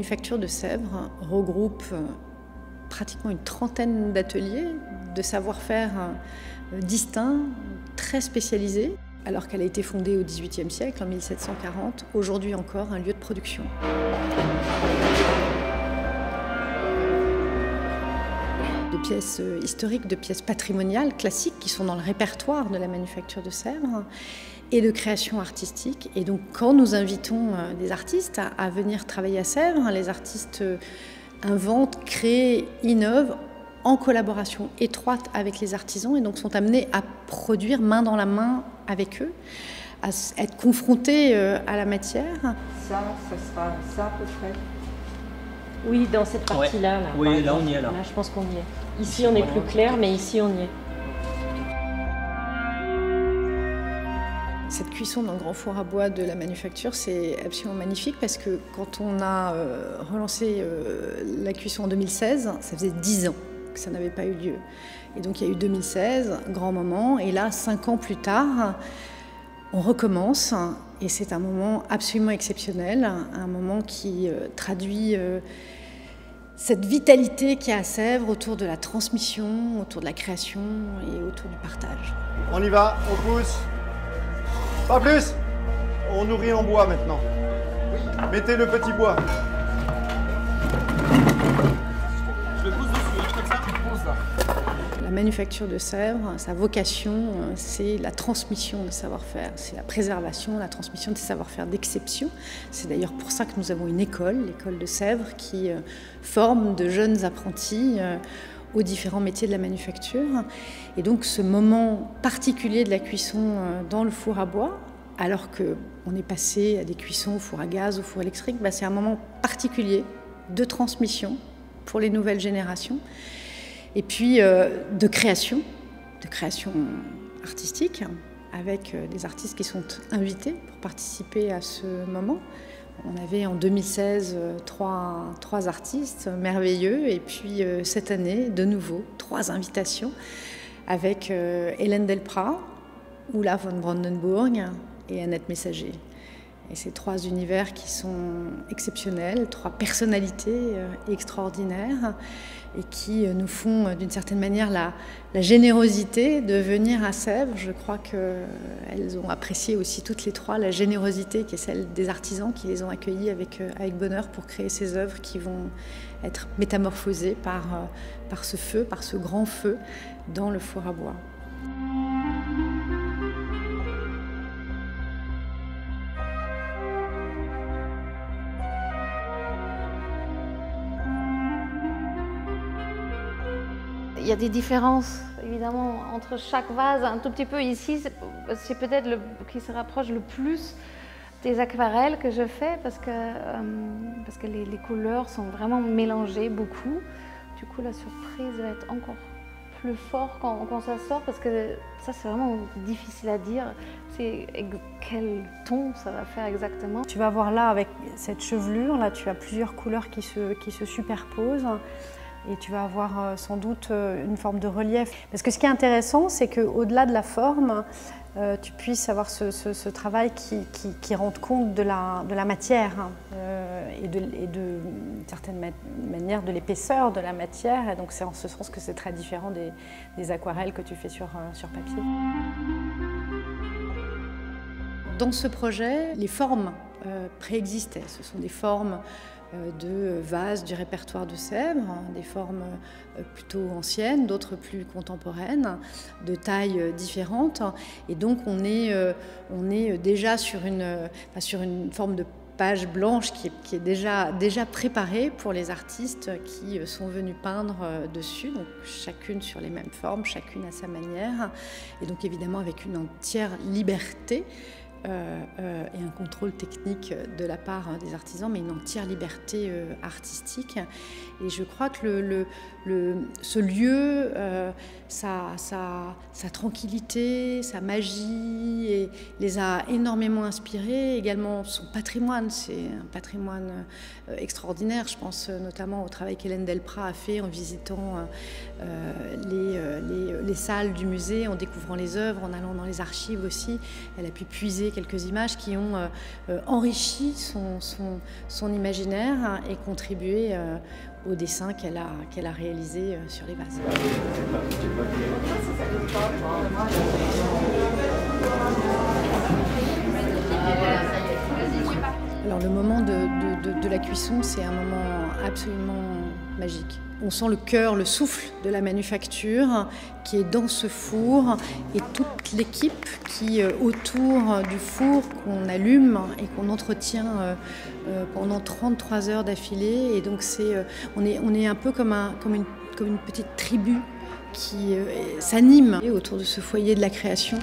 manufacture de Sèvres regroupe pratiquement une trentaine d'ateliers de savoir-faire distincts, très spécialisés, alors qu'elle a été fondée au XVIIIe siècle, en 1740, aujourd'hui encore un lieu de production. De pièces historiques, de pièces patrimoniales, classiques, qui sont dans le répertoire de la manufacture de Sèvres, et de création artistique. Et donc quand nous invitons des artistes à venir travailler à Sèvres, les artistes inventent, créent, innovent en collaboration étroite avec les artisans et donc sont amenés à produire main dans la main avec eux, à être confrontés à la matière. Ça sera ça à peu près. Oui, dans cette partie-là. Ouais. Oui, là on y est. Là je pense qu'on y est. Ici on est plus clair, mais ici on y est. Cette cuisson dans le grand four à bois de la manufacture, c'est absolument magnifique parce que quand on a relancé la cuisson en 2016, ça faisait 10 ans que ça n'avait pas eu lieu. Et donc il y a eu 2016, grand moment, et là, 5 ans plus tard, on recommence et c'est un moment absolument exceptionnel, un moment qui traduit cette vitalité qu'il y a à Sèvres autour de la transmission, autour de la création et autour du partage. On y va, on pousse. Pas plus. On nourrit en bois maintenant. Mettez le petit bois. Je le pousse dessus, comme ça tu pousses là. La manufacture de Sèvres, sa vocation, c'est la transmission des savoir-faire, c'est la préservation, la transmission des savoir-faire d'exception. C'est d'ailleurs pour ça que nous avons une école, l'école de Sèvres, qui forme de jeunes apprentis aux différents métiers de la manufacture. Et donc ce moment particulier de la cuisson dans le four à bois, alors qu'on est passé à des cuissons au four à gaz, au four électrique, c'est un moment particulier de transmission pour les nouvelles générations. Et puis de création artistique, avec des artistes qui sont invités pour participer à ce moment. On avait en 2016 trois artistes merveilleux et puis cette année, de nouveau, 3 invitations avec Hélène Delprat, Ulla von Brandenburg et Annette Messager. Et ces 3 univers qui sont exceptionnels, 3 personnalités extraordinaires et qui nous font d'une certaine manière la générosité de venir à Sèvres. Je crois qu'elles ont apprécié aussi toutes les 3 la générosité qui est celle des artisans qui les ont accueillis avec bonheur pour créer ces œuvres qui vont être métamorphosées par ce feu, par ce grand feu dans le four à bois. Il y a des différences, évidemment, entre chaque vase. Un tout petit peu ici, c'est peut-être qui se rapproche le plus des aquarelles que je fais parce que les couleurs sont vraiment mélangées beaucoup. Du coup, la surprise va être encore plus forte quand ça sort parce que ça, c'est vraiment difficile à dire. C'est quel ton ça va faire exactement. Tu vas voir là, avec cette chevelure, là, tu as plusieurs couleurs qui se superposent. Et tu vas avoir sans doute une forme de relief. Parce que ce qui est intéressant, c'est qu'au-delà de la forme, tu puisses avoir ce travail qui rende compte de la matière et d'une certaine manière de l'épaisseur de la matière. Et donc c'est en ce sens que c'est très différent des aquarelles que tu fais sur papier. Dans ce projet, les formes préexistaient. Ce sont des formes de vases du répertoire de Sèvres, des formes plutôt anciennes, d'autres plus contemporaines, de tailles différentes. Et donc on est déjà sur une forme de page blanche qui est déjà préparée pour les artistes qui sont venus peindre dessus, donc chacune sur les mêmes formes, chacune à sa manière, et donc évidemment avec une entière liberté et un contrôle technique de la part des artisans, mais une entière liberté artistique. Et je crois que ce lieu, sa tranquillité, sa magie, et les a énormément inspirés. Également son patrimoine, c'est un patrimoine extraordinaire. Je pense notamment au travail qu'Hélène Delprat a fait en visitant les salles du musée, en découvrant les œuvres, en allant dans les archives aussi. Elle a pu puiser quelques images qui ont enrichi son imaginaire et contribué au dessin qu'elle a réalisé sur les vases. Alors le moment de la cuisson, c'est un moment absolument magique. On sent le cœur, le souffle de la manufacture qui est dans ce four et toute l'équipe qui autour du four qu'on allume et qu'on entretient pendant 33 heures d'affilée. Et donc on est un peu comme une petite tribu qui s'anime autour de ce foyer de la création.